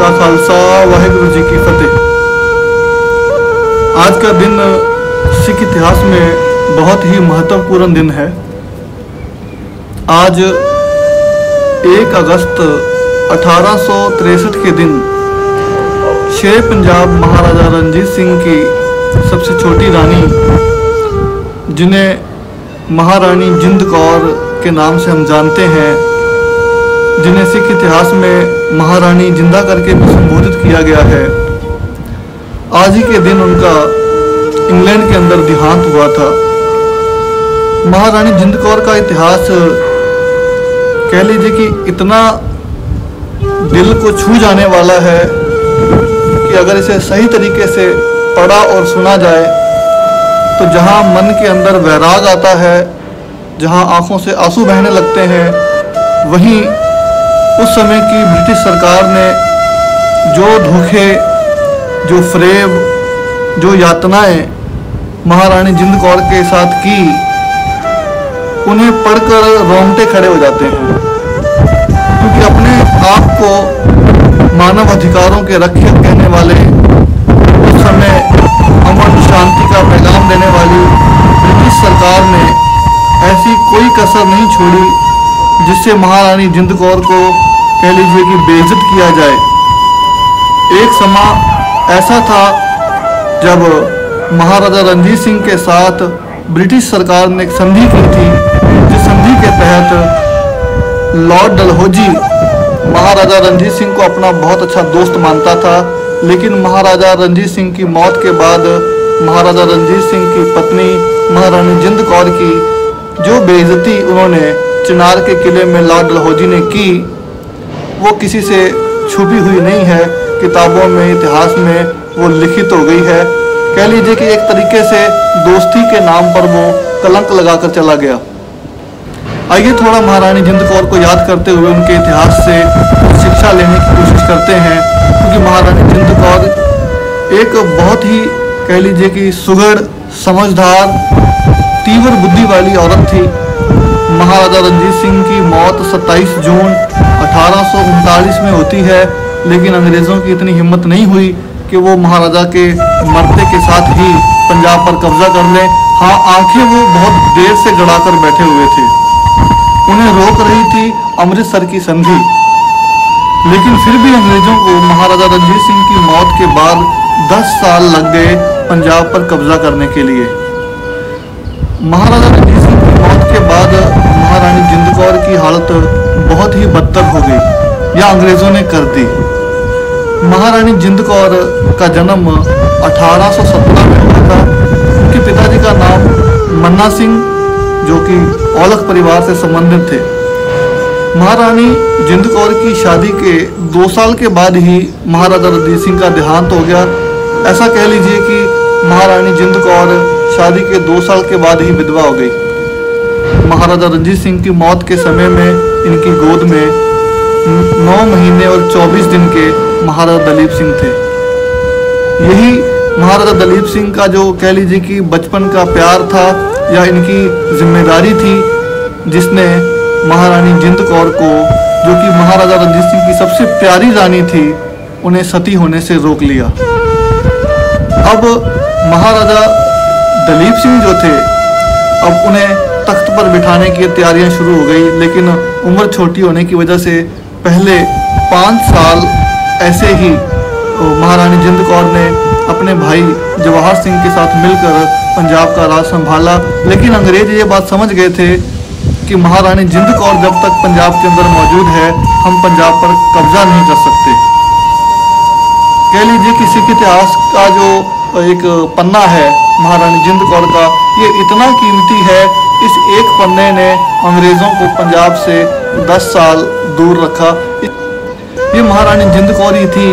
का खालसा, वाहिगुरु जी की फतेह। आज का दिन सिख इतिहास में बहुत ही महत्वपूर्ण दिन है। आज 1 अगस्त 1863 के दिन शेर पंजाब महाराजा रणजीत सिंह की सबसे छोटी रानी, जिन्हें महारानी जिंद कौर के नाम से हम जानते हैं, जिन्हें सिख इतिहास में महारानी जिंदा करके भी संबोधित किया गया है, आज ही के दिन उनका इंग्लैंड के अंदर देहांत हुआ था। महारानी जिंद कौर का इतिहास कह लीजिए कि इतना दिल को छू जाने वाला है कि अगर इसे सही तरीके से पढ़ा और सुना जाए तो जहां मन के अंदर वैराग आता है, जहां आंखों से आंसू बहने लगते हैं, वहीं उस समय की ब्रिटिश सरकार ने जो धोखे, जो फ्रेब, जो यातनाएं महारानी जिंद कौर के साथ की, उन्हें पढ़कर रोंगटे खड़े हो जाते हैं। क्योंकि अपने आप को मानव अधिकारों के रक्षक कहने वाले, उस समय अमन शांति का पैगाम देने वाली ब्रिटिश सरकार ने ऐसी कोई कसर नहीं छोड़ी जिससे महारानी जिंद कौर को कह लीजिए कि बेइज्जत किया जाए। एक समा ऐसा था जब महाराजा रणजीत सिंह के साथ ब्रिटिश सरकार ने एक संधि की थी, जिस संधि के तहत लॉर्ड डलहौजी महाराजा रणजीत सिंह को अपना बहुत अच्छा दोस्त मानता था, लेकिन महाराजा रणजीत सिंह की मौत के बाद महाराजा रंजीत सिंह की पत्नी महारानी जिंद कौर की जो बेइज्जती उन्होंने चिनार के किले में लॉर्ड डलहौजी ने की, वो किसी से छुपी हुई नहीं है। किताबों में, इतिहास में वो लिखित हो गई है। कह लीजिए कि एक तरीके से दोस्ती के नाम पर वो कलंक लगाकर चला गया। आइए थोड़ा महारानी जिंद कौर को याद करते हुए उनके इतिहास से शिक्षा लेने की कोशिश करते हैं, क्योंकि महारानी जिंद कौर एक बहुत ही कह लीजिए कि सुघड़, समझदार, तीव्र बुद्धि वाली औरत थी। महाराजा रणजीत सिंह की मौत 27 जून 1839 में होती है, लेकिन अंग्रेज़ों की इतनी हिम्मत नहीं हुई कि वो महाराजा के मरते के साथ ही पंजाब पर कब्जा कर लें। हाँ, आंखें वो बहुत देर से गड़ाकर बैठे हुए थे। उन्हें रोक रही थी अमृतसर की संधि, लेकिन फिर भी अंग्रेज़ों को महाराजा रणजीत सिंह की मौत के बाद 10 साल लग गए पंजाब पर कब्जा करने के लिए। महाराजा रणजीत सिंह की मौत के बाद महारानी जिंद कौर की हालत बहुत ही बदतर हो गई, या अंग्रेज़ों ने कर दी। महारानी जिंद कौर का जन्म 1817 में हुआ था। उनके पिताजी का नाम मन्ना सिंह, जो कि औलख परिवार से संबंधित थे। महारानी जिंद कौर की शादी के 2 साल के बाद ही महाराजा रणजीत सिंह का देहांत हो गया। ऐसा कह लीजिए कि महारानी जिंद कौर शादी के 2 साल के बाद ही विधवा हो गई। महाराजा रणजीत सिंह की मौत के समय में इनकी गोद में 9 महीने और 24 दिन के महाराजा दलीप सिंह थे। यही महाराजा दलीप सिंह का जो कह लीजिए कि बचपन का प्यार था, या इनकी जिम्मेदारी थी, जिसने महारानी जिंद कौर को, जो कि महाराजा रणजीत सिंह की सबसे प्यारी रानी थी, उन्हें सती होने से रोक लिया। अब महाराजा दलीप सिंह जो थे, अब उन्हें तख्त पर बिठाने की तैयारियां शुरू हो गई, लेकिन उम्र छोटी होने की वजह से पहले 5 साल ऐसे ही महारानी जिंद कौर ने अपने भाई जवाहर सिंह के साथ मिलकर पंजाब का राज संभाला। लेकिन अंग्रेज ये बात समझ गए थे कि महारानी जिंद कौर जब तक पंजाब के अंदर मौजूद है, हम पंजाब पर कब्जा नहीं कर सकते। कह लीजिए कि सिख इतिहास का जो एक पन्ना है महारानी जिंद कौर का, ये इतना कीमती है, इस एक पन्ने ने अंग्रेज़ों को पंजाब से 10 साल दूर रखा। ये महारानी जिंद कौर ही थी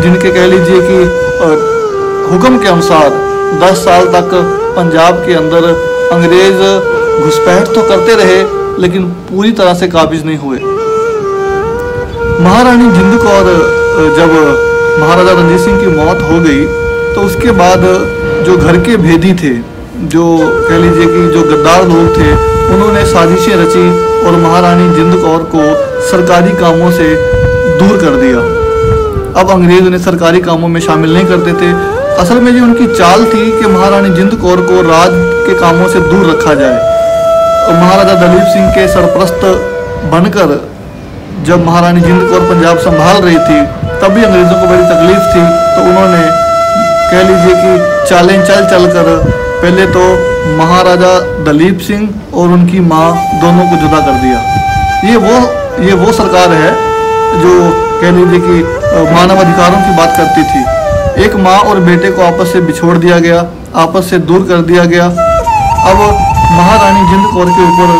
जिनके कह लीजिए कि हुक्म के अनुसार 10 साल तक पंजाब के अंदर अंग्रेज़ घुसपैठ तो करते रहे, लेकिन पूरी तरह से काबिज नहीं हुए। महारानी जिंद कौर जब महाराजा रणजीत सिंह की मौत हो गई, तो उसके बाद जो घर के भेदी थे, जो कह लीजिए कि जो गद्दार लोग थे, उन्होंने साजिशें रची और महारानी जिंद कौर को सरकारी कामों से दूर कर दिया। अब अंग्रेज उन्हें सरकारी कामों में शामिल नहीं करते थे। असल में ये उनकी चाल थी कि महारानी जिंद कौर को राज के कामों से दूर रखा जाए। और महाराजा दलीप सिंह के सरपरस्त बनकर जब महारानी जिंद कौर पंजाब संभाल रही थी तब भी अंग्रेज़ों को बड़ी तकलीफ थी, तो उन्होंने कह लीजिए कि चालें चल कर पहले तो महाराजा दलीप सिंह और उनकी माँ दोनों को जुदा कर दिया। ये वो सरकार है जो कह लीजिए कि मानव अधिकारों की बात करती थी। एक माँ और बेटे को आपस से बिछोड़ दिया गया, आपस से दूर कर दिया गया। अब महारानी जिंद कौर के ऊपर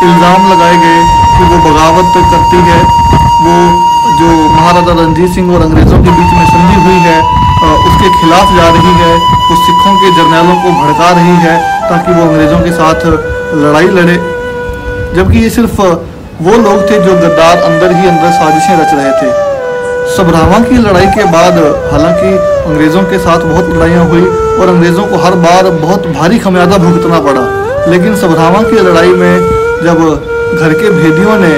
इल्ज़ाम लगाए गए कि वो बगावत करती है, वो जो महाराजा रणजीत सिंह और अंग्रेज़ों के बीच में संधि हुई है उसके खिलाफ जा रही है, वो सिखों के जर्नैलों को भड़का रही है ताकि वो अंग्रेज़ों के साथ लड़ाई लड़े। जबकि ये सिर्फ वो लोग थे जो गद्दार अंदर ही अंदर साजिशें रच रहे थे। सबरावा की लड़ाई के बाद हालांकि अंग्रेज़ों के साथ बहुत लड़ाइयाँ हुई और अंग्रेज़ों को हर बार बहुत भारी खमियाजा भुगतना पड़ा, लेकिन सबरावा की लड़ाई में जब घर के भेदियों ने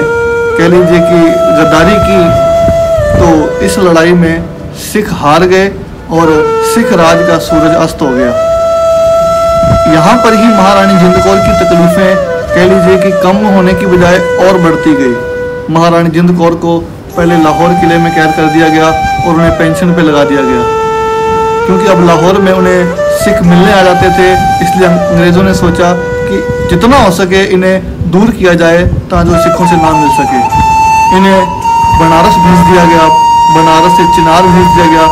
कह लीजिए कि गद्दारी की तो इस लड़ाई में सिख हार गए और सिख राज का सूरज अस्त हो गया। यहाँ पर ही महारानी जिंद कौर की तकलीफ़ें कह लीजिए कि कम होने की बजाय और बढ़ती गई। महारानी जिंद कौर को पहले लाहौर किले में कैद कर दिया गया और उन्हें पेंशन पे लगा दिया गया, क्योंकि अब लाहौर में उन्हें सिख मिलने आ जाते थे। इसलिए अंग्रेज़ों ने सोचा कि जितना हो सके इन्हें दूर किया जाए ताकि वो सिखों से ना मिल सके। इन्हें बनारस भेज दिया गया, बनारस से चिनार भेज दिया गया।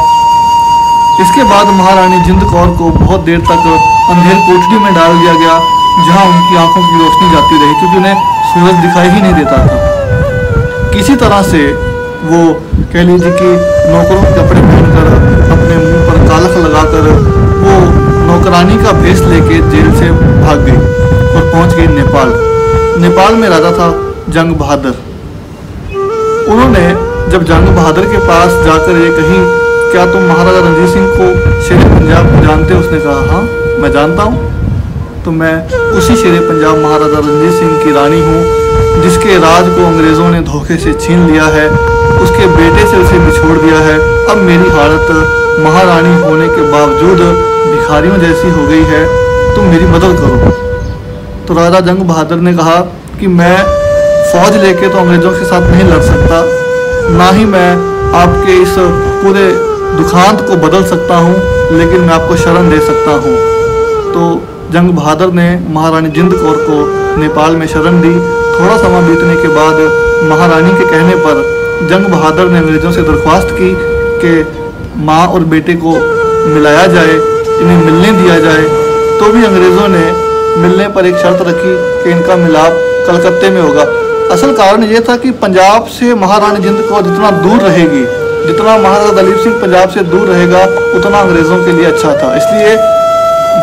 इसके बाद महारानी जिंद कौर को बहुत देर तक अंधेर कोठरी में डाल दिया गया, जहां उनकी आंखों की रोशनी जाती रही, क्योंकि उन्हें सूरज दिखाई ही नहीं देता था। किसी तरह से वो कह लीजिए कि नौकरों के कपड़े पहनकर अपने मुंह पर कालख लगाकर वो नौकरानी का भेष लेके जेल से भाग गई और पहुंच गई नेपाल। नेपाल में राजा था जंग बहादुर। उन्होंने जब जंग बहादुर के पास जाकर ये कही, क्या तुम महाराजा रणजीत सिंह को शेर पंजाब जानते हो? उसने कहा हाँ मैं जानता हूँ। तो मैं उसी शेर पंजाब महाराजा रणजीत सिंह की रानी हूँ, जिसके राज को अंग्रेज़ों ने धोखे से छीन लिया है, उसके बेटे से उसे बिछोड़ दिया है। अब मेरी हालत महारानी होने के बावजूद भिखारियों जैसी हो गई है, तुम मेरी मदद करो। तो राजा जंग बहादुर ने कहा कि मैं फौज लेके तो अंग्रेज़ों के साथ नहीं लड़ सकता, ना ही मैं आपके इस पूरे दुखांत को बदल सकता हूँ, लेकिन मैं आपको शरण दे सकता हूँ। तो जंग बहादुर ने महारानी जिंद कौर को नेपाल में शरण दी। थोड़ा समय बीतने के बाद महारानी के कहने पर जंग बहादुर ने अंग्रेज़ों से दरख्वास्त की कि माँ और बेटे को मिलाया जाए, इन्हें मिलने दिया जाए। तो भी अंग्रेज़ों ने मिलने पर एक शर्त रखी कि इनका मिलाप कलकत्ते में होगा। असल कारण ये था कि पंजाब से महारानी जिंद कौर जितना दूर रहेगी, जितना महाराजा दलीप सिंह पंजाब से दूर रहेगा, उतना अंग्रेज़ों के लिए अच्छा था। इसलिए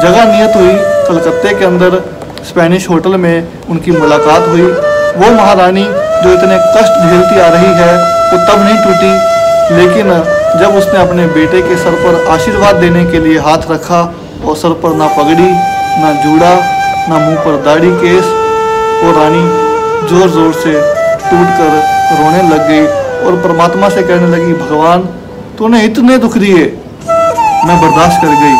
जगह नियत हुई कलकत्ते के अंदर स्पेनिश होटल में उनकी मुलाकात हुई। वो महारानी जो इतने कष्ट झेलती आ रही है वो तब नहीं टूटी, लेकिन जब उसने अपने बेटे के सर पर आशीर्वाद देने के लिए हाथ रखा और सर पर ना पगड़ी, ना जूड़ा, ना मुंह पर दाढ़ी केस, वो रानी ज़ोर ज़ोर से टूटकर रोने लग गई और परमात्मा से कहने लगी, भगवान तूने इतने दुख दिए, मैं बर्दाश्त कर गई,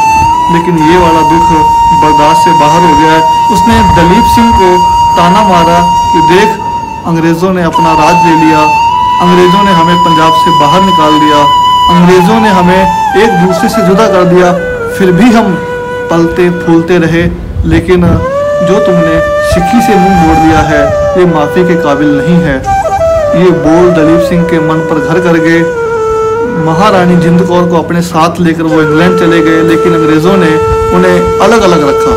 लेकिन ये वाला दुख बर्दाश्त से बाहर हो गया है। उसने दलीप सिंह को ताना मारा कि देख अंग्रेज़ों ने अपना राज ले लिया, अंग्रेज़ों ने हमें पंजाब से बाहर निकाल दिया, अंग्रेज़ों ने हमें एक दूसरे से जुदा कर दिया, फिर भी हम पलते फूलते रहे, लेकिन जो तुमने सिक्की से मुंह मोड़ दिया है ये माफ़ी के काबिल नहीं है। ये बोल दलीप सिंह के मन पर घर कर गए। महारानी जिंद कौर को अपने साथ लेकर वो इंग्लैंड चले गए, लेकिन अंग्रेज़ों ने उन्हें अलग अलग रखा।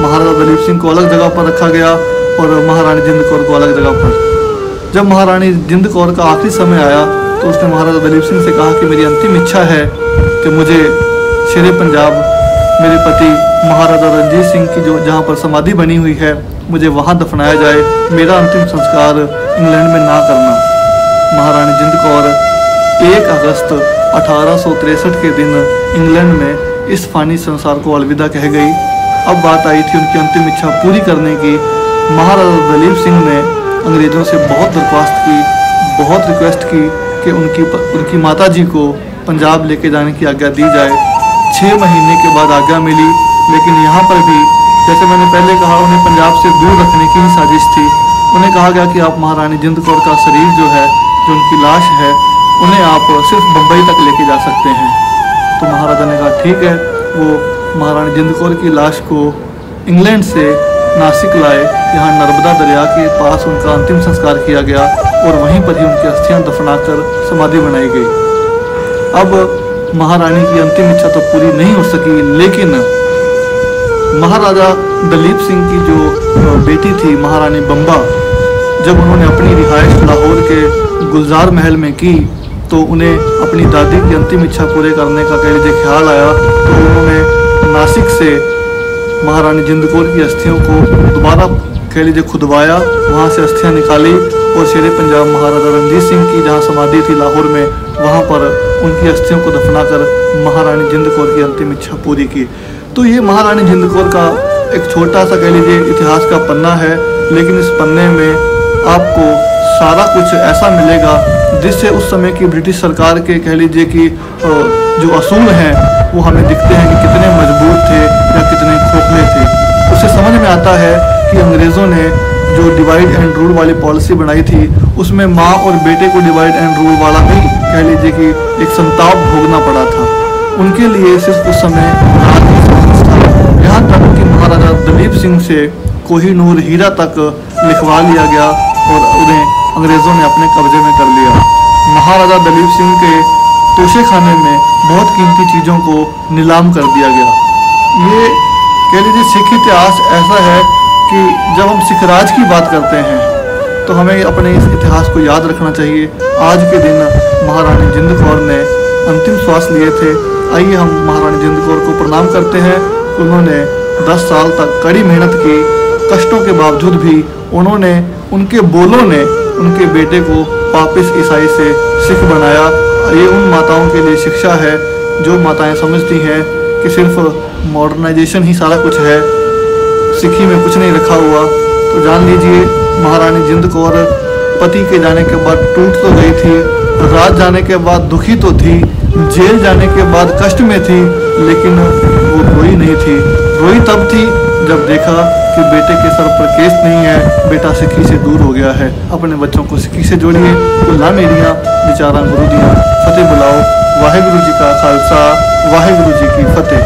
महाराजा दलीप सिंह को अलग जगह पर रखा गया और महारानी जिंद कौर को अलग जगह पर। जब महारानी जिंद कौर का आखिरी समय आया तो उसने महाराजा दलीप सिंह से कहा कि मेरी अंतिम इच्छा है कि मुझे शेर पंजाब मेरे पति महाराजा रणजीत सिंह की जो जहाँ पर समाधि बनी हुई है मुझे वहाँ दफनाया जाए, मेरा अंतिम संस्कार इंग्लैंड में ना करना। महारानी जिंद कौर 1 अगस्त 1863 के दिन इंग्लैंड में इस फानी संसार को अलविदा कह गई। अब बात आई थी उनकी अंतिम इच्छा पूरी करने की। महाराजा दलीप सिंह ने अंग्रेज़ों से बहुत दरख्वास्त की, बहुत रिक्वेस्ट की कि उनकी माताजी को पंजाब लेके जाने की आज्ञा दी जाए। 6 महीने के बाद आज्ञा मिली, लेकिन यहाँ पर भी जैसे मैंने पहले कहा, उन्हें पंजाब से दूर रखने की ही साजिश थी। उन्हें कहा गया कि आप महारानी जिंद कौर का शरीर जो है, जो उनकी लाश है, उन्हें आप सिर्फ बम्बई तक लेके जा सकते हैं। तो महाराजा ने कहा ठीक है। वो महारानी जिंद कौर की लाश को इंग्लैंड से नासिक लाए। यहाँ नर्मदा दरिया के पास उनका अंतिम संस्कार किया गया और वहीं पर ही उनकी अस्थियां दफनाकर समाधि बनाई गई। अब महारानी की अंतिम इच्छा तो पूरी नहीं हो सकी, लेकिन महाराजा दलीप सिंह की जो बेटी थी महारानी बम्बा, जब उन्होंने अपनी रिहाइश लाहौर के गुलजार महल में की तो उन्हें अपनी दादी की अंतिम इच्छा पूरे करने का कह लीजिए ख्याल आया। तो उन्होंने नासिक से महारानी जिंद कौर की अस्थियों को दोबारा कह लीजिए खुदवाया, वहाँ से अस्थियाँ निकाली और शेरे पंजाब महाराजा रणजीत सिंह की जहाँ समाधि थी लाहौर में, वहाँ पर उनकी अस्थियों को दफनाकर महारानी जिंद कौर की अंतिम इच्छा पूरी की। तो ये महारानी जिंद कौर का एक छोटा सा कह लीजिए इतिहास का पन्ना है, लेकिन इस पन्ने में आपको सारा कुछ ऐसा मिलेगा जिससे उस समय की ब्रिटिश सरकार के कह लीजिए कि जो असूल हैं वो हमें दिखते हैं कि कितने मजबूत थे या कितने खोखले थे। उससे समझ में आता है कि अंग्रेज़ों ने जो डिवाइड एंड रूल वाली पॉलिसी बनाई थी, उसमें माँ और बेटे को डिवाइड एंड रूल वाला भी कह लीजिए कि एक संताप भोगना पड़ा था। उनके लिए सिर्फ उस समय राज ही समझ था। यहाँ तक कि महाराजा दलीप सिंह से कोहिनूर हीरा तक लिखवा लिया गया और उन्हें अंग्रेज़ों ने अपने कब्जे में कर लिया। महाराजा दलीप सिंह के तोशे खाने में बहुत कीमती चीज़ों को नीलाम कर दिया गया। ये कह लीजिए सिख इतिहास ऐसा है कि जब हम सिख राज की बात करते हैं तो हमें अपने इस इतिहास को याद रखना चाहिए। आज के दिन महारानी जिंद कौर ने अंतिम श्वास लिए थे। आइए हम महारानी जिंद कौर को प्रणाम करते हैं। उन्होंने 10 साल तक कड़ी मेहनत की, कष्टों के बावजूद भी उन्होंने, उनके बोलों ने उनके बेटे को वापस ईसाई से सिख बनाया। ये उन माताओं के लिए शिक्षा है जो माताएं समझती हैं कि सिर्फ मॉडर्नाइजेशन ही सारा कुछ है, सिखी में कुछ नहीं रखा हुआ। तो जान लीजिए महारानी जिंद कौर पति के जाने के बाद टूट तो गई थी, राज जाने के बाद दुखी तो थी, जेल जाने के बाद कष्ट में थी, लेकिन वो रोई नहीं थी। रोई तब थी जब देखा कि बेटे के सर पर केस नहीं है, बेटा सिक्की से दूर हो गया है। अपने बच्चों को सिक्की से जोड़िए। गुला मेरियां विचारां गुरु दियां, फतेह बुलाओ। वाहिगुरु जी का खालसा, वाहिगुरु जी की फतेह।